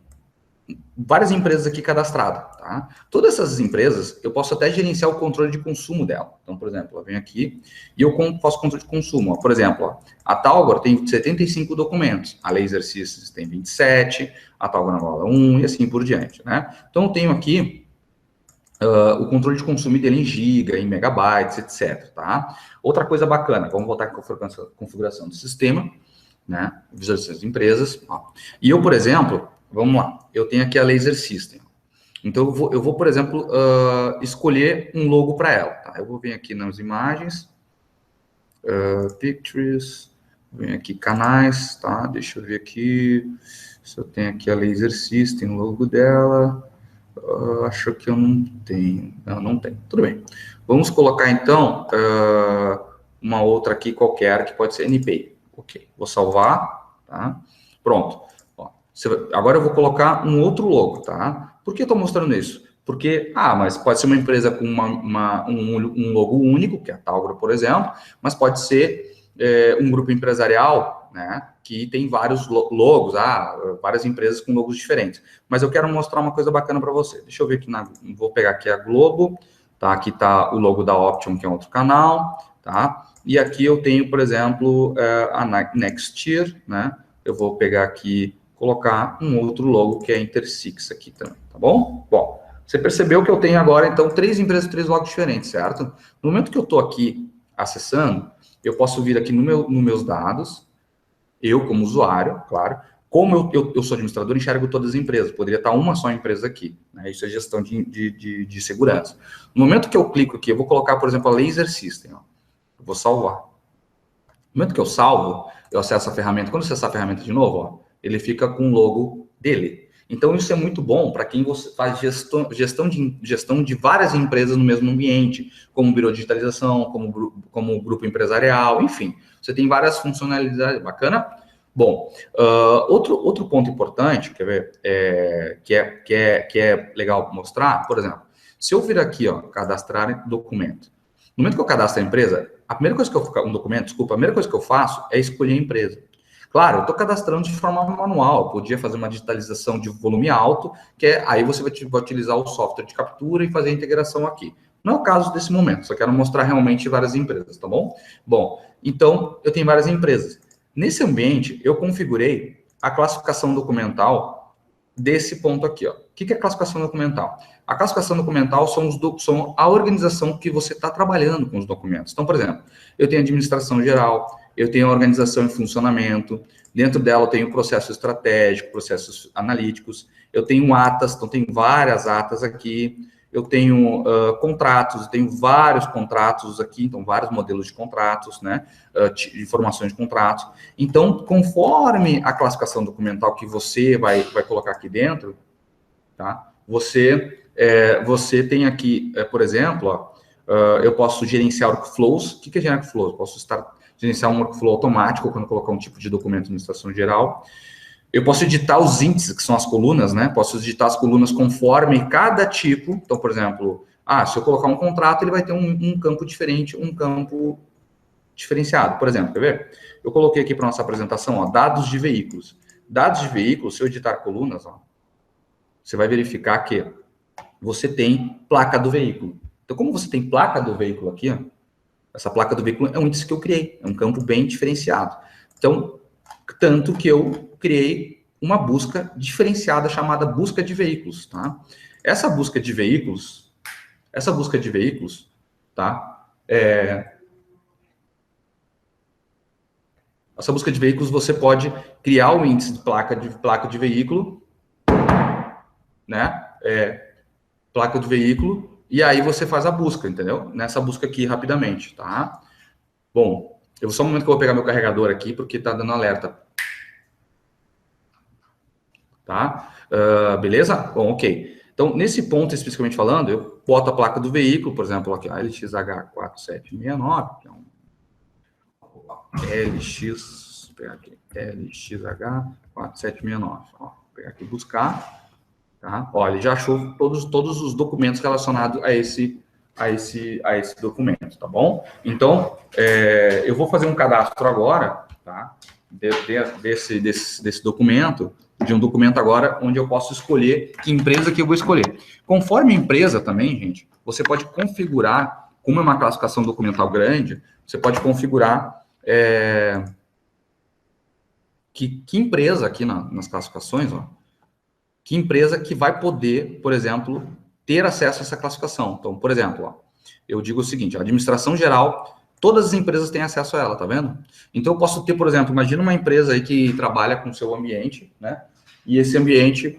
várias empresas aqui cadastradas, tá? Todas essas empresas, eu posso até gerenciar o controle de consumo dela. Então, por exemplo, eu venho aqui e eu faço controle de consumo. Ó. Por exemplo, ó, a Talgor tem 75 documentos, a Laser Systems tem 27, a Talgor Angola 1 e assim por diante, né? Então, eu tenho aqui o controle de consumo dele em giga, em megabytes, etc, tá? Outra coisa bacana, vamos voltar com a configuração do sistema, né? Visualização das empresas, ó. E eu, por exemplo, vamos lá, eu tenho aqui a Laser System. Então, eu vou por exemplo, escolher um logo para ela. Tá? Eu vou vir aqui nas imagens, Pictures, venho aqui canais, tá? Deixa eu ver aqui se eu tenho aqui a Laser System, o logo dela. Acho que eu não tenho. Não tenho. Tudo bem. Vamos colocar, então, uma outra aqui qualquer, que pode ser NPI. Ok. Vou salvar, tá? Pronto. Agora eu vou colocar um outro logo, tá? Por que eu estou mostrando isso? Porque, mas pode ser uma empresa com um logo único, que é a Talgor, por exemplo, mas pode ser um grupo empresarial, né, que tem vários logos, várias empresas com logos diferentes. Mas eu quero mostrar uma coisa bacana para você. Deixa eu ver aqui, vou pegar aqui a Globo, tá? Aqui está o logo da Option, que é outro canal, tá? E aqui eu tenho, por exemplo, a Nextier, né? eu vou pegar aqui, colocar um outro logo que é Intersix aqui também, tá bom? Bom, você percebeu que eu tenho agora, então, 3 empresas, 3 logos diferentes, certo? No momento que eu estou aqui acessando, eu posso vir aqui nos meus dados, eu como usuário, claro, como eu sou administrador, enxergo todas as empresas, poderia estar uma só empresa aqui, né? Isso é gestão de segurança. No momento que eu clico aqui, eu vou colocar, por exemplo, a Laser System, ó. Eu vou salvar. No momento que eu salvo, eu acesso a ferramenta. Quando eu acessar a ferramenta de novo, ó, ele fica com o logo dele. Então, isso é muito bom para quem você faz gestão de várias empresas no mesmo ambiente, como Biro de Digitalização, como grupo empresarial, enfim. Você tem várias funcionalidades bacanas. Bom, outro ponto importante, quer ver, que é legal mostrar, por exemplo, se eu vir aqui, ó, cadastrar documento. No momento que eu cadastro a empresa, a primeira coisa que eu faço é escolher a empresa. Claro, eu estou cadastrando de forma manual, podia fazer uma digitalização de volume alto, aí você vai utilizar o software de captura e fazer a integração aqui. Não é o caso desse momento, só quero mostrar realmente várias empresas, tá bom? Bom, então, eu tenho várias empresas. Nesse ambiente, eu configurei a classificação documental desse ponto aqui, ó. O que é classificação documental? A classificação documental são a organização que você está trabalhando com os documentos. Então, por exemplo, eu tenho administração geral, eu tenho organização e funcionamento, dentro dela eu tenho processo estratégico, processos analíticos, eu tenho atas, então tem várias atas aqui, eu tenho contratos, eu tenho vários contratos aqui, então vários modelos de contratos, né, informações de contratos. Então, conforme a classificação documental que você vai colocar aqui dentro, tá, você tem aqui, por exemplo, ó, eu posso gerenciar workflows. O que é gerenciar workflows? Eu posso gerenciar um workflow automático quando eu colocar um tipo de documento de administração geral. Eu posso editar os índices, que são as colunas, né? Posso editar as colunas conforme cada tipo. Então, por exemplo, se eu colocar um contrato, ele vai ter um campo diferente, um campo diferenciado. Por exemplo, quer ver? Eu coloquei aqui para nossa apresentação, ó, dados de veículos. Dados de veículos, se eu editar colunas, ó, você vai verificar que você tem placa do veículo. Então, como você tem placa do veículo aqui, ó, essa placa do veículo é um índice que eu criei, é um campo bem diferenciado. Então, tanto que eu criei uma busca diferenciada chamada busca de veículos, tá? Essa busca de veículos, tá? Essa busca de veículos, você pode criar o índice de placa de veículo, né? Placa do veículo, e aí você faz a busca, entendeu? Nessa busca aqui, rapidamente, tá? Bom, só um momento que eu vou pegar meu carregador aqui, porque tá dando alerta. Tá? Beleza? Bom, ok. Então, nesse ponto, especificamente falando, eu boto a placa do veículo, por exemplo, aqui, a LXH4769, que é um LXH4769. Ó, vou pegar aqui e buscar. Tá? Ó, ele já achou todos os documentos relacionados a esse documento, tá bom? Então, eu vou fazer um cadastro agora, tá? Desse documento, de um documento agora, onde eu posso escolher que empresa que eu vou escolher. Conforme a empresa também, gente, você pode configurar, como é uma classificação documental grande, você pode configurar que empresa aqui nas classificações, ó, que empresa que vai poder, por exemplo, ter acesso a essa classificação. Então, por exemplo, ó, eu digo o seguinte, a administração geral, todas as empresas têm acesso a ela, tá vendo? Então, eu posso ter, por exemplo, imagina uma empresa aí que trabalha com o seu ambiente, né? E esse ambiente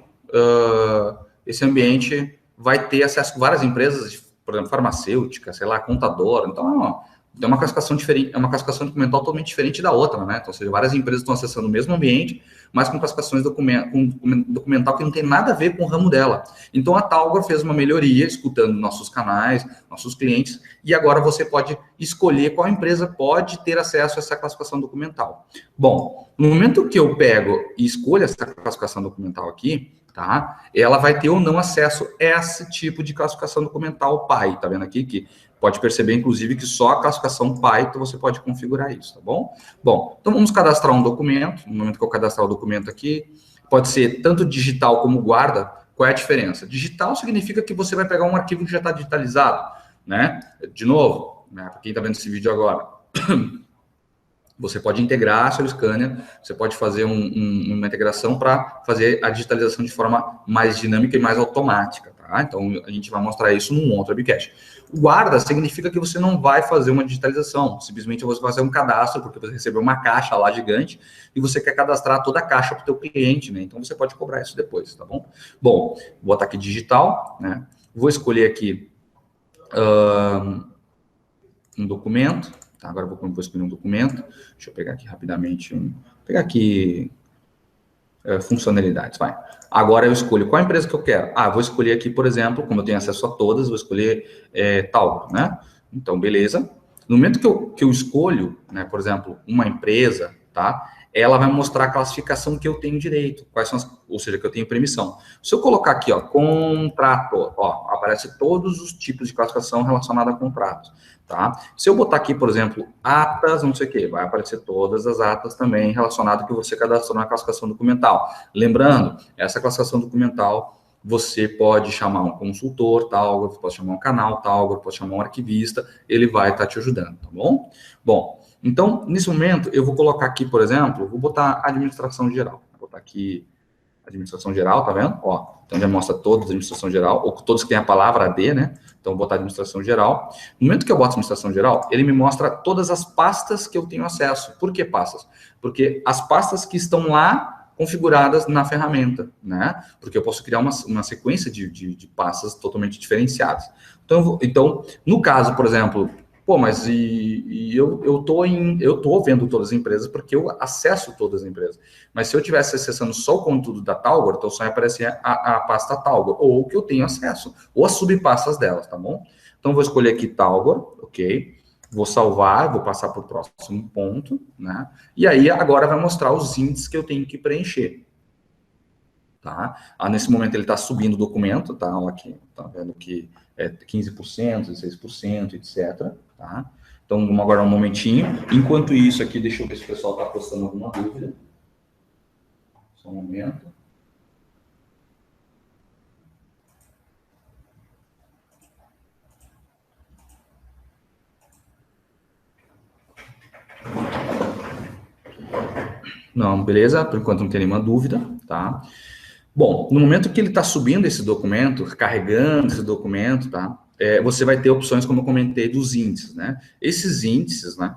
vai ter acesso a várias empresas, por exemplo, farmacêutica, sei lá, contadora. Então, é uma classificação diferente, é uma classificação documental totalmente diferente da outra, né? Então, ou seja, várias empresas estão acessando o mesmo ambiente, mas com classificações documental que não tem nada a ver com o ramo dela. Então, a Talgor fez uma melhoria, escutando nossos canais, nossos clientes, e agora você pode escolher qual empresa pode ter acesso a essa classificação documental. Bom, no momento que eu pego e escolho essa classificação documental aqui, tá? Ela vai ter ou não acesso a esse tipo de classificação documental PAI, tá vendo aqui que pode perceber, inclusive, que só a classificação Python você pode configurar isso, tá bom? Bom, então vamos cadastrar um documento. No momento que eu cadastrar o documento aqui, pode ser tanto digital como guarda. Qual é a diferença? Digital significa que você vai pegar um arquivo que já está digitalizado, né? De novo, né, para quem está vendo esse vídeo agora. Você pode integrar seu scanner, você pode fazer uma integração para fazer a digitalização de forma mais dinâmica e mais automática, tá? Então, a gente vai mostrar isso num outro webcast. O guarda significa que você não vai fazer uma digitalização, simplesmente você vai fazer um cadastro, porque você recebeu uma caixa lá gigante e você quer cadastrar toda a caixa para o teu cliente, né? Então, você pode cobrar isso depois, tá bom? Bom, vou botar aqui digital, né? Vou escolher aqui um documento. Tá, agora vou escolher um documento. Deixa eu pegar aqui rapidamente. Pegar aqui funcionalidades. Vai. Agora eu escolho qual empresa que eu quero. Vou escolher aqui, por exemplo, como eu tenho acesso a todas, vou escolher Talgo, né? Então, beleza. No momento que eu escolho, né, por exemplo, uma empresa, tá? Ela vai mostrar a classificação que eu tenho direito, quais são ou seja, que eu tenho permissão. Se eu colocar aqui, ó, contrato, ó, aparece todos os tipos de classificação relacionada a contratos, tá? Se eu botar aqui, por exemplo, atas, não sei o que, vai aparecer todas as atas também relacionadas que você cadastrou na classificação documental. Lembrando, essa classificação documental você pode chamar um consultor, tal, você pode chamar um canal, tal, você pode chamar um arquivista, ele vai estar te ajudando, tá bom? Bom, então, nesse momento, eu vou colocar aqui, por exemplo, vou botar administração geral. Vou botar aqui administração geral, tá vendo? Ó, então já mostra todos a administração geral, ou todos que têm a palavra AD, né? Então, vou botar administração geral. No momento que eu boto administração geral, ele me mostra todas as pastas que eu tenho acesso. Por que pastas? Porque as pastas que estão lá configuradas na ferramenta, né? Porque eu posso criar uma sequência de pastas totalmente diferenciadas. Então, no caso, por exemplo, mas eu tô vendo todas as empresas porque eu acesso todas as empresas. Mas se eu estivesse acessando só o conteúdo da Talgor, então só ia aparecer a pasta Talgor, ou o que eu tenho acesso, ou as subpastas delas, tá bom? Então, vou escolher aqui Talgor, ok? Vou salvar, vou passar para o próximo ponto, né? E aí, agora vai mostrar os índices que eu tenho que preencher. Tá? Nesse momento, ele está subindo o documento, tá? Aqui, tá vendo que é 15%, 16%, etc. Tá? Então, vamos aguardar um momentinho. Enquanto isso aqui, deixa eu ver se o pessoal está postando alguma dúvida. Só um momento. Não, beleza? Por enquanto não tem nenhuma dúvida, tá? Bom, no momento que ele está subindo esse documento, carregando esse documento, tá? Você vai ter opções, como eu comentei, dos índices, né? Esses índices, né?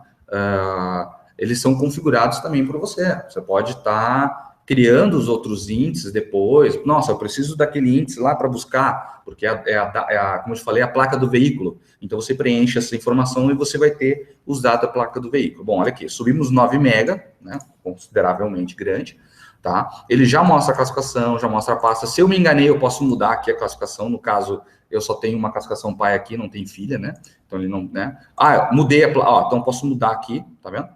Eles são configurados também por você. Você pode estar criando os outros índices depois. Nossa, eu preciso daquele índice lá para buscar, porque como eu te falei, a placa do veículo. Então, você preenche essa informação e você vai ter os dados da placa do veículo. Bom, olha aqui, subimos 9 mega, né? Consideravelmente grande. Tá? Ele já mostra a classificação, já mostra a pasta. Se eu me enganei, eu posso mudar aqui a classificação. No caso, eu só tenho uma classificação pai aqui, não tem filha, né? Então, ele não, né? Mudei a... então, posso mudar aqui, tá vendo?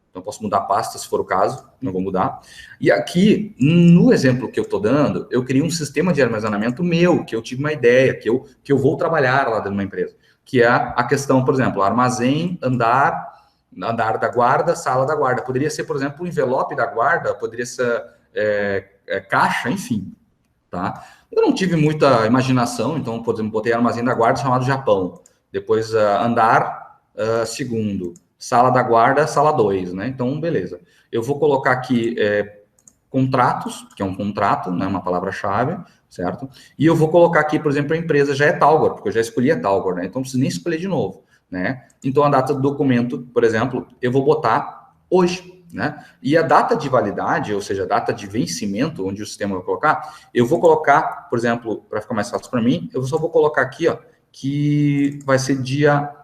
Então, posso mudar a pasta, se for o caso, não vou mudar. E aqui, no exemplo que eu estou dando, eu criei um sistema de armazenamento meu, que eu tive uma ideia, que eu vou trabalhar lá dentro de uma empresa, que é a questão, por exemplo, armazém, andar da guarda, sala da guarda. Poderia ser, por exemplo, o envelope da guarda, poderia ser caixa, enfim, tá? Eu não tive muita imaginação, então, por exemplo, botei armazém da guarda chamado Japão. Depois, andar, segundo. Sala da guarda, sala 2, né? Então, beleza. Eu vou colocar aqui contratos, que é um contrato, né? Uma palavra-chave, certo? E eu vou colocar aqui, por exemplo, a empresa já é Talgor, porque eu já escolhi a Talgor, né? Então, não preciso nem escolher de novo, né? Então, a data do documento, por exemplo, eu vou botar hoje, né? E a data de validade, ou seja, a data de vencimento, onde o sistema vai colocar, eu vou colocar, por exemplo, para ficar mais fácil para mim, eu só vou colocar aqui, ó, que vai ser dia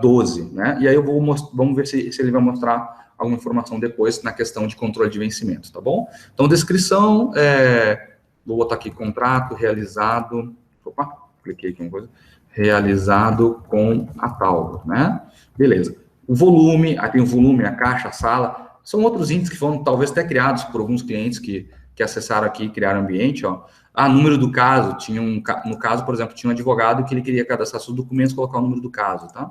12, né? E aí vamos ver se ele vai mostrar alguma informação depois na questão de controle de vencimento, tá bom? Então, descrição, vou botar aqui contrato realizado, cliquei aqui uma coisa, realizado com a Talgo, né? Beleza. O volume, aí tem o volume, a caixa, a sala, são outros índices que foram talvez até criados por alguns clientes que acessaram aqui e criaram ambiente, ó. Número do caso, no caso, por exemplo, tinha um advogado que ele queria cadastrar seus documentos, colocar o número do caso, tá?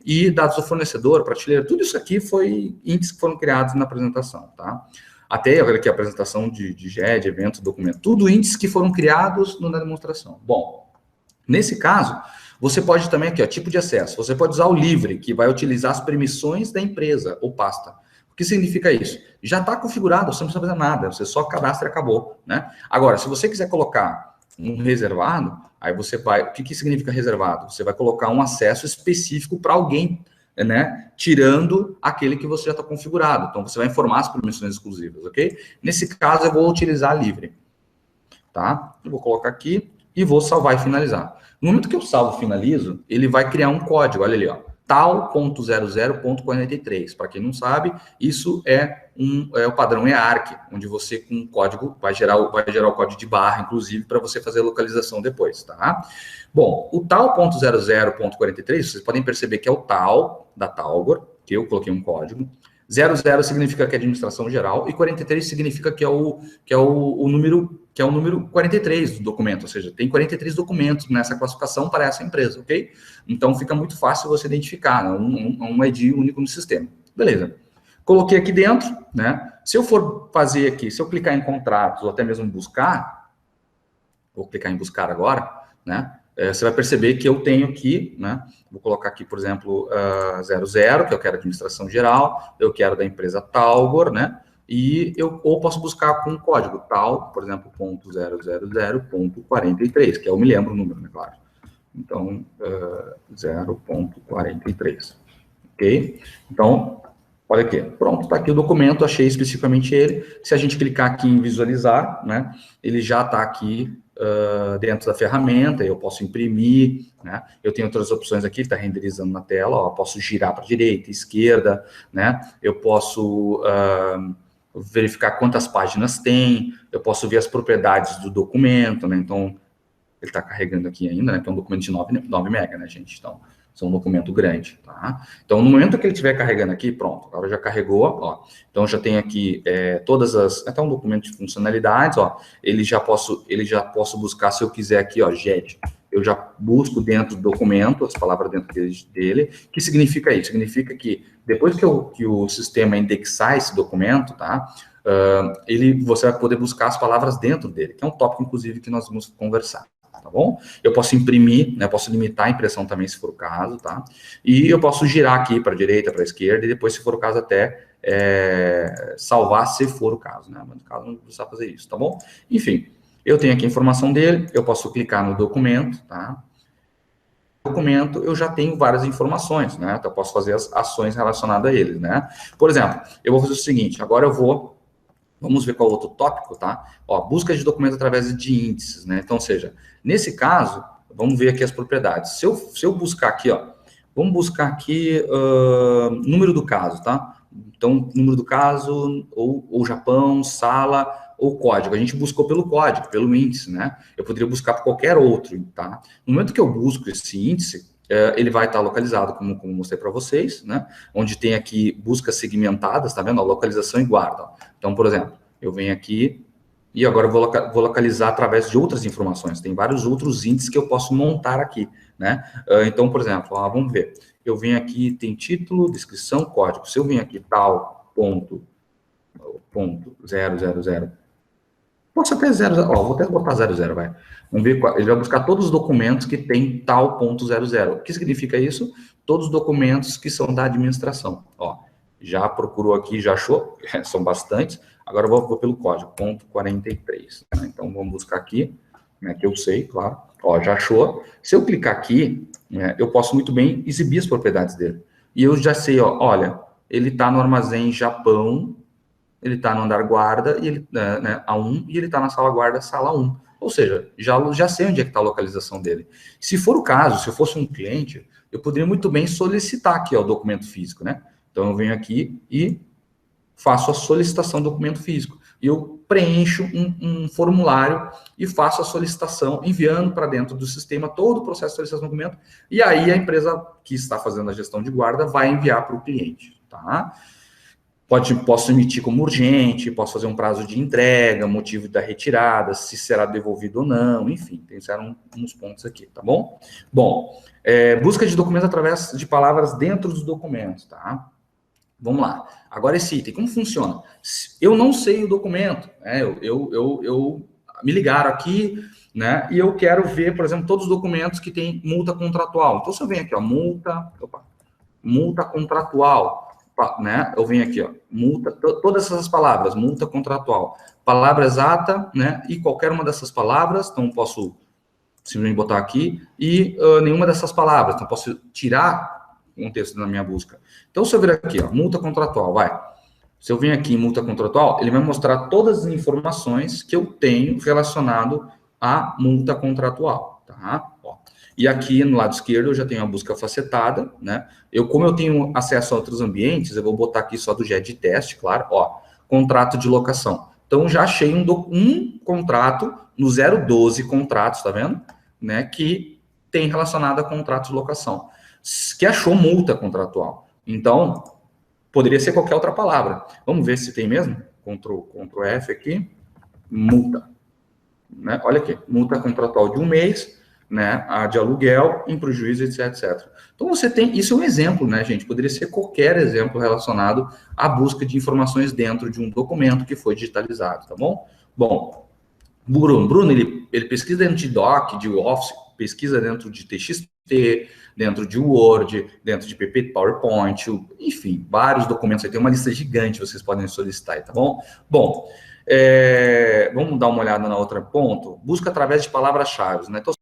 E dados do fornecedor, prateleira, tudo isso aqui foi índices que foram criados na apresentação, tá? Até aqui a apresentação de GED, evento, documento, tudo índices que foram criados na demonstração. Bom, nesse caso, Você pode também aqui, ó, tipo de acesso. Você pode usar o livre, que vai utilizar as permissões da empresa ou pasta. O que significa isso? Já está configurado, você não precisa fazer nada, você só cadastra e acabou, né? Agora, se você quiser colocar um reservado, aí você vai... O que significa reservado? Você vai colocar um acesso específico para alguém, né? Tirando aquele que você já está configurado. Então, você vai informar as permissões exclusivas, ok? Nesse caso, eu vou utilizar livre, tá? Eu vou colocar aqui e vou salvar e finalizar. No momento que eu salvo e finalizo, ele vai criar um código, olha ali, ó, tal.00.43. Para quem não sabe, isso é o padrão EARC, onde você, com um código, vai gerar o código de barra, inclusive, para você fazer a localização depois, tá? Bom, o tal.00.43, vocês podem perceber que é o tal da Talgor, que eu coloquei um código. 00 significa que é administração geral e 43 significa que é o número 43 do documento, ou seja, tem 43 documentos nessa classificação para essa empresa, ok? Então fica muito fácil você identificar, né? Um ID único no sistema. Beleza. Coloquei aqui dentro, né? Se eu for fazer aqui, se eu clicar em contratos ou até mesmo buscar, vou clicar em buscar agora, né? Você vai perceber que eu tenho aqui, né? Vou colocar aqui, por exemplo, 00, que eu quero administração geral, eu quero da empresa Talgor, né? E ou posso buscar com um código tal, por exemplo, .000.43, que eu me lembro o número, né, claro. Então, 0.43, ok? Então, olha aqui, pronto, está aqui o documento, achei especificamente ele. Se a gente clicar aqui em visualizar, né, ele já está aqui dentro da ferramenta, eu posso imprimir, né? Eu tenho outras opções aqui, está renderizando na tela, ó, posso girar para a direita, esquerda, né? Eu posso verificar quantas páginas tem, eu posso ver as propriedades do documento, né? Então, ele está carregando aqui ainda, né? Que é um documento de 9 MB, né, gente? Então, é um documento grande, tá? Então, no momento que ele estiver carregando aqui, pronto, agora já carregou, ó. Então, já tem aqui todas as... Até um documento de funcionalidades, ó. Ele já posso buscar, se eu quiser aqui, ó, GED. Eu já busco dentro do documento, as palavras dentro dele. O que significa isso? Significa que depois que o sistema indexar esse documento, tá? Você vai poder buscar as palavras dentro dele, que é um tópico, inclusive, que nós vamos conversar. Tá bom? Eu posso imprimir, né? Posso limitar a impressão também, se for o caso, tá? E eu posso girar aqui para a direita, para a esquerda, e depois, se for o caso, até salvar, se for o caso, né? Mas no caso, não precisa fazer isso, tá bom? Enfim, eu tenho aqui a informação dele, eu posso clicar no documento, tá? No documento, eu já tenho várias informações, né? Então, eu posso fazer as ações relacionadas a eles, né? Por exemplo, eu vou fazer o seguinte, agora eu vou... Vamos ver qual outro tópico, tá? Ó, busca de documentos através de índices, né? Então, ou seja, nesse caso, vamos ver aqui as propriedades. Se eu buscar aqui, ó, vamos buscar aqui número do caso, tá? Então, número do caso, ou Japão, sala, ou código. A gente buscou pelo código, pelo índice, né? Eu poderia buscar por qualquer outro, tá? No momento que eu busco esse índice, ele vai estar localizado, como mostrei para vocês, né? Onde tem aqui buscas segmentadas, tá vendo? A localização e guarda. Então, por exemplo, eu venho aqui e agora eu vou localizar através de outras informações. Tem vários outros índices que eu posso montar aqui, né? Então, por exemplo, vamos ver. Eu venho aqui, tem título, descrição, código. Se eu venho aqui tal ponto 000, posso até 00, ó, vou até botar 00, vai. Vamos ver, ele vai buscar todos os documentos que tem tal ponto 00. O que significa isso? Todos os documentos que são da administração. Ó, já procurou aqui, já achou, são bastantes. Agora eu vou pelo código, ponto 43. Né? Então, vamos buscar aqui, né, que eu sei, claro. Ó, já achou. Se eu clicar aqui, né, eu posso muito bem exibir as propriedades dele. E eu já sei, ó, olha, ele está no armazém Japão, ele está no andar guarda, e ele, né, A1, e ele está na sala guarda, sala 1. Ou seja, já sei onde é que está a localização dele. Se for o caso, se eu fosse um cliente, eu poderia muito bem solicitar aqui, ó, o documento físico, né? Então, eu venho aqui e faço a solicitação do documento físico. E eu preencho um formulário e faço a solicitação, enviando para dentro do sistema todo o processo de solicitação do documento, e aí a empresa que está fazendo a gestão de guarda vai enviar para o cliente, tá? Posso emitir como urgente, posso fazer um prazo de entrega, motivo da retirada, se será devolvido ou não, enfim, tem uns pontos aqui, tá bom? Bom, busca de documentos através de palavras dentro dos documentos, tá? Vamos lá. Agora esse item, como funciona? Eu não sei o documento, né? me ligaram aqui, né? E eu quero ver, por exemplo, todos os documentos que tem multa contratual. Então, se eu venho aqui, ó, multa contratual, né? Eu venho aqui, ó, multa, todas essas palavras, multa contratual, palavra exata, né? E qualquer uma dessas palavras, então posso simplesmente botar aqui, e nenhuma dessas palavras, então posso tirar um texto da minha busca. Então, se eu vir aqui, ó, multa contratual, vai. Se eu vir aqui em multa contratual, ele vai mostrar todas as informações que eu tenho relacionado à multa contratual, tá? Ó. E aqui no lado esquerdo eu já tenho a busca facetada, né? Como eu tenho acesso a outros ambientes, eu vou botar aqui só do JET de teste, claro, ó, contrato de locação. Então, já achei um contrato no 012 contratos, tá vendo? Né, que tem relacionado a contratos de locação, que achou multa contratual. Então, poderia ser qualquer outra palavra. Vamos ver se tem mesmo? Ctrl F aqui, multa. Né? Olha aqui, multa contratual de 1 mês, né, a de aluguel, em prejuízo, etc. Então, você tem, isso é um exemplo, né, gente? Poderia ser qualquer exemplo relacionado à busca de informações dentro de um documento que foi digitalizado, tá bom? Bom, Bruno, ele pesquisa dentro de Doc, de Office, pesquisa dentro de TXT, dentro de Word, dentro de PP, PowerPoint, enfim, vários documentos. Aí tem uma lista gigante, vocês podem solicitar, tá bom? Bom, vamos dar uma olhada na outra ponto. Busca através de palavras-chave, né? Então,